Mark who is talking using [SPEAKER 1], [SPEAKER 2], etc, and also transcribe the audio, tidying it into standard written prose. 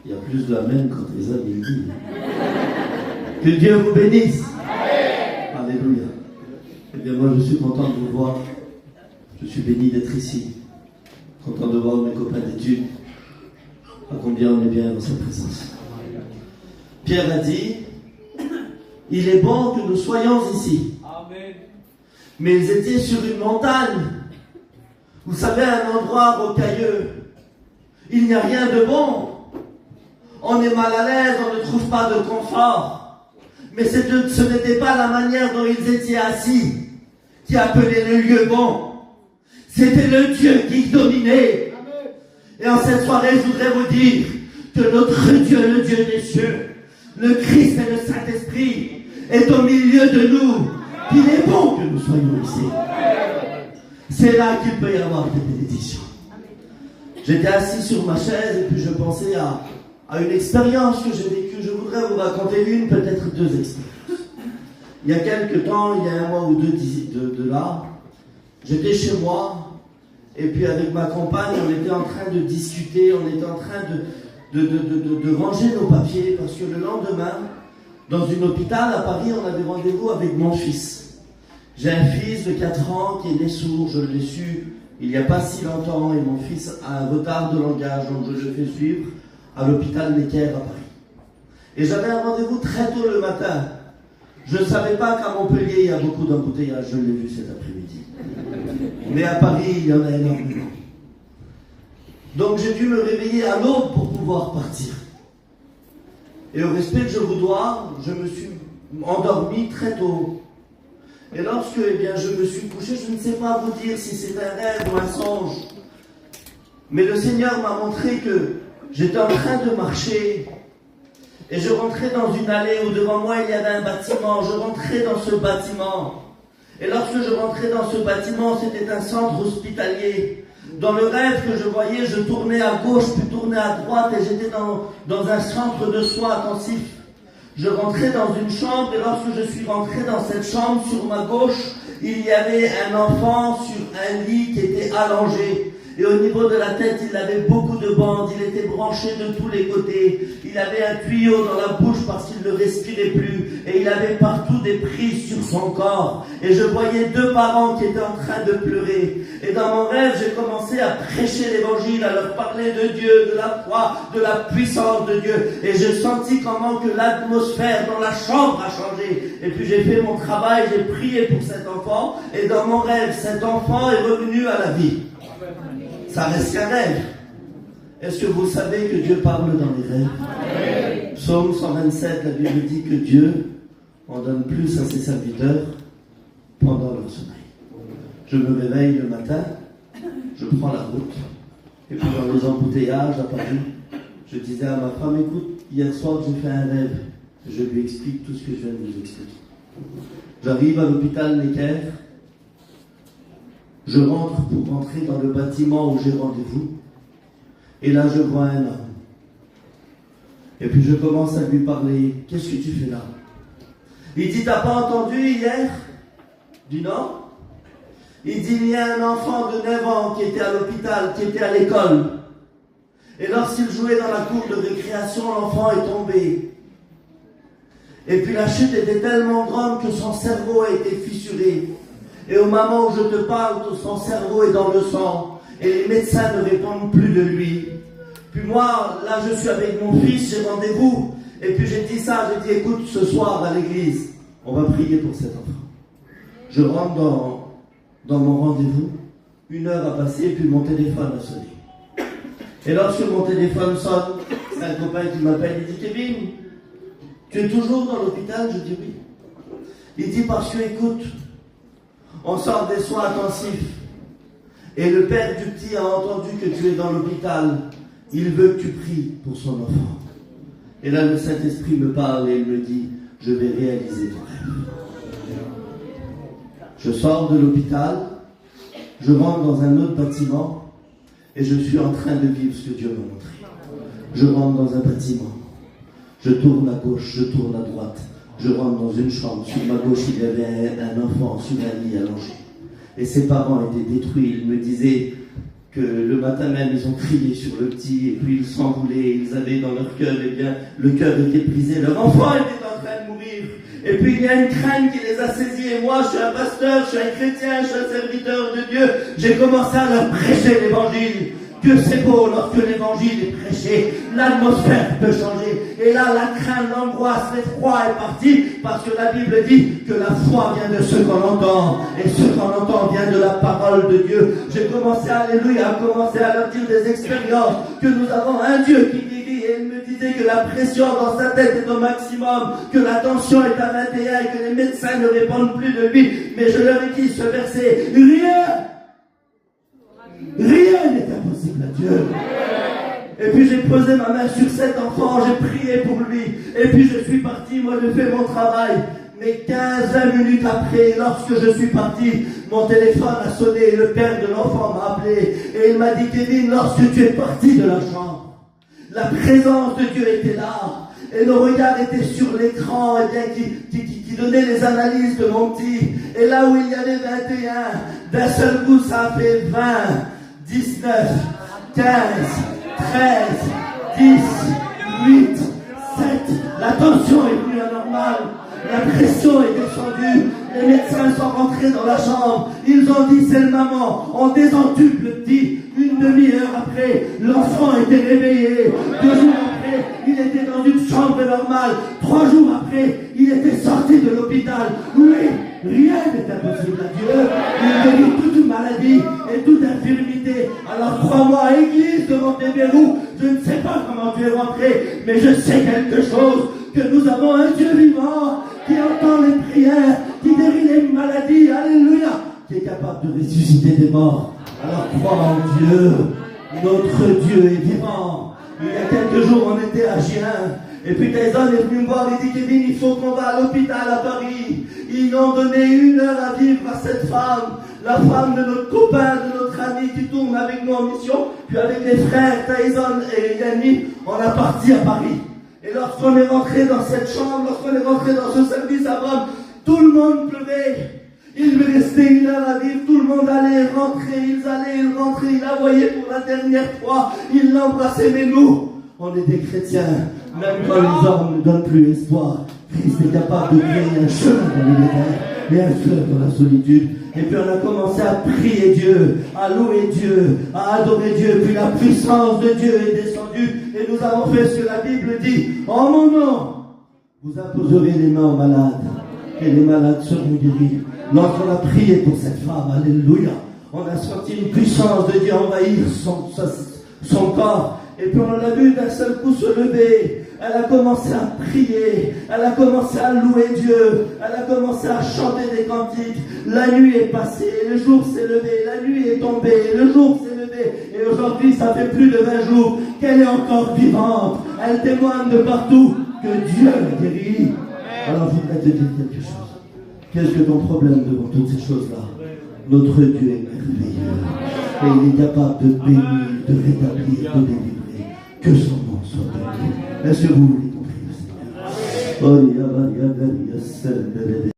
[SPEAKER 1] Il y a plus de amen quand les hommes ils disent. Que Dieu vous bénisse. Alléluia. Eh bien, moi, je suis content de vous voir. Je suis béni d'être ici. Content de voir mes copains d'études. À combien on est bien dans sa présence. Pierre a dit, il est bon que nous soyons ici.
[SPEAKER 2] Amen.
[SPEAKER 1] Mais ils étaient sur une montagne. Vous savez, un endroit rocailleux. Il n'y a rien de bon. On est mal à l'aise, on ne trouve pas de confort. Mais ce n'était pas la manière dont ils étaient assis qui appelait le lieu bon. C'était le Dieu qui dominait. Et en cette soirée, je voudrais vous dire que notre Dieu, le Dieu des cieux, le Christ et le Saint-Esprit, est au milieu de nous. Il est bon que nous soyons ici. C'est là qu'il peut y avoir des bénédictions. J'étais assis sur ma chaise et puis je pensais à une expérience que j'ai vécue. Je voudrais vous raconter une, peut-être deux expériences. Il y a quelque temps, il y a un mois ou deux de là, j'étais chez moi et puis avec ma compagne, on était en train de discuter, on était en train de ranger nos papiers parce que le lendemain, dans un hôpital à Paris, on avait rendez-vous avec mon fils. J'ai un fils de 4 ans qui est né sourd, je l'ai su il n'y a pas si longtemps, et mon fils a un retard de langage, donc je le fais suivre à l'hôpital Necker à Paris. Et j'avais un rendez-vous très tôt le matin. Je ne savais pas qu'à Montpellier, il y a beaucoup d'embouteillages, je l'ai vu cet après-midi. Mais à Paris, il y en a énormément. Donc j'ai dû me réveiller à l'aube pour pouvoir partir. Et au respect que je vous dois, je me suis endormi très tôt. Et lorsque je me suis couché, je ne sais pas vous dire si c'est un rêve ou un songe. Mais le Seigneur m'a montré que j'étais en train de marcher. Et je rentrais dans une allée où devant moi il y avait un bâtiment. Je rentrais dans ce bâtiment. Et lorsque je rentrais dans ce bâtiment, c'était un centre hospitalier. Dans le rêve que je voyais, je tournais à gauche, puis tournais à droite, et j'étais dans un centre de soins intensifs. Je rentrais dans une chambre, et lorsque je suis rentré dans cette chambre, sur ma gauche, il y avait un enfant sur un lit qui était allongé. Et au niveau de la tête, il avait beaucoup de bandes, il était branché de tous les côtés. Il avait un tuyau dans la bouche parce qu'il ne respirait plus. Et il avait partout des prises sur son corps. Et je voyais 2 parents qui étaient en train de pleurer. Et dans mon rêve, j'ai commencé à prêcher l'évangile, à leur parler de Dieu, de la foi, de la puissance de Dieu. Et j'ai senti comment que l'atmosphère dans la chambre a changé. Et puis j'ai fait mon travail, j'ai prié pour cet enfant. Et dans mon rêve, cet enfant est revenu à la vie. Ça reste qu'un rêve. Est-ce que vous savez que Dieu parle dans les rêves? Oui. Psaume 127, la Bible dit que Dieu en donne plus à ses serviteurs pendant leur sommeil. Je me réveille le matin, je prends la route, et puis dans les embouteillages à Paris, je disais à ma femme, écoute, hier soir j'ai fait un rêve. Je lui explique tout ce que je viens de vous expliquer. J'arrive à l'hôpital Necker. Je rentre pour rentrer dans le bâtiment où j'ai rendez-vous. Et là, je vois un homme. Et puis je commence à lui parler. Qu'est-ce que tu fais là? Il dit, t'as pas entendu hier? Je dis non. Il dit, il y a un enfant de 9 ans qui était à l'hôpital, qui était à l'école. Et lorsqu'il jouait dans la cour de récréation, l'enfant est tombé. Et puis la chute était tellement grande que son cerveau a été fissuré. Et au moment où je te parle, son cerveau est dans le sang. Et les médecins ne répondent plus de lui. Puis moi, là, je suis avec mon fils, j'ai rendez-vous. Et puis j'ai dit ça, j'ai dit, écoute, ce soir à l'église, on va prier pour cet enfant. Je rentre dans mon rendez-vous. 1 heure a passé, puis mon téléphone a sonné. Et lorsque mon téléphone sonne, c'est un copain qui m'appelle, il dit, Kevin, tu es toujours dans l'hôpital? Je dis oui. Il dit, parce que, écoute, on sort des soins intensifs. Et le père du petit a entendu que tu es dans l'hôpital. Il veut que tu pries pour son enfant. Et là, le Saint-Esprit me parle et il me dit, je vais réaliser ton rêve. Je sors de l'hôpital, je rentre dans un autre bâtiment et je suis en train de vivre ce que Dieu m'a montré. Je rentre dans un bâtiment, je tourne à gauche, je tourne à droite. Je rentre dans une chambre, sur ma gauche il y avait un enfant sur un lit allongé. Et ses parents étaient détruits. Il me disait que le matin même ils ont crié sur le petit, et puis ils s'enroulaient, ils avaient dans leur cœur, eh bien, le cœur était brisé, leur enfant était en train de mourir. Et puis il y a une crainte qui les a saisis, et moi je suis un pasteur, je suis un chrétien, je suis un serviteur de Dieu, j'ai commencé à leur prêcher l'évangile. Que c'est beau lorsque l'évangile est prêché, l'atmosphère peut changer. Et là, la crainte, l'angoisse, l'effroi est parti, parce que la Bible dit que la foi vient de ce qu'on entend, et ce qu'on entend vient de la parole de Dieu. J'ai commencé, alléluia, à commencer à leur dire des expériences, que nous avons un Dieu qui guérit, et il me disait que la pression dans sa tête est au maximum, que la tension est à 21, et que les médecins ne répondent plus de lui. Mais je leur ai dit ce verset, rien n'est impossible à Dieu. Et puis j'ai posé ma main sur cet enfant, j'ai prié pour lui. Et puis je suis parti, moi je fais mon travail. Mais 15 minutes après, lorsque je suis parti, mon téléphone a sonné et le père de l'enfant m'a appelé. Et il m'a dit, Kevin, lorsque tu es parti de la chambre, la présence de Dieu était là. Et nos regards étaient sur l'écran, eh bien, qui donnait les analyses de mon petit. Et là où il y avait 21, d'un seul coup ça a fait 20. 19, 15, 13, 10, 8, 7. La tension est venue anormale. La pression est descendue. Les médecins sont rentrés dans la chambre. Ils ont dit, c'est le maman. On désentube le petit. Une demi-heure après, l'enfant était réveillé. 2 jours après, il était dans une chambre normale. 3 jours après, il était sorti de l'hôpital. Oui, rien n'est impossible à Dieu. Il guérit toute maladie et toute infirmité. Alors crois-moi, Église de Montebello, je ne sais pas comment tu es rentré, mais je sais quelque chose, que nous avons un Dieu vivant qui entend les prières, qui guérit les maladies, alléluia, qui est capable de ressusciter des morts. Alors crois en Dieu, notre Dieu est vivant. Il y a quelques jours, on était à Gien, et puis Tyson est venu me voir, il dit, Kevin, il faut qu'on va à l'hôpital à Paris. Ils ont donné 1 heure à vivre à cette femme, la femme de notre copain, de notre ami qui tourne avec nous en mission, puis avec les frères Tyson et Yannick, on a parti à Paris. Et lorsqu'on est rentré dans cette chambre, lorsqu'on est rentré dans ce service à Rome, tout le monde pleurait. Il lui restait 1 heure à vivre, tout le monde allait rentrer, ils allaient, ils rentraient, ils la voyaient pour la dernière fois, ils l'embrassaient, mais nous, on est des chrétiens, même quand les hommes ne donnent plus espoir, Christ est capable de créer un chemin dans l'univers et un fleuve dans la solitude. Et puis on a commencé à prier Dieu, à louer Dieu, à adorer Dieu, puis la puissance de Dieu est descendue, et nous avons fait ce que la Bible dit, en mon nom, vous imposerez les mains aux malades, et les malades seront guéris. Lorsqu'on a prié pour cette femme, alléluia, on a senti une puissance de Dieu envahir son corps. Et puis on l'a vu d'un seul coup se lever. Elle a commencé à prier. Elle a commencé à louer Dieu. Elle a commencé à chanter des cantiques. La nuit est passée, le jour s'est levé, la nuit est tombée, le jour s'est levé. Et aujourd'hui, ça fait plus de 20 jours qu'elle est encore vivante. Elle témoigne de partout que Dieu la guérit. Alors je voudrais te dire quelque chose. Qu'est-ce que ton problème devant toutes ces choses-là? Notre Dieu est merveilleux. Et il est capable de bénir, de rétablir, de délivrer. Que son nom soit béni. Est-ce que vous voulez compris le Seigneur?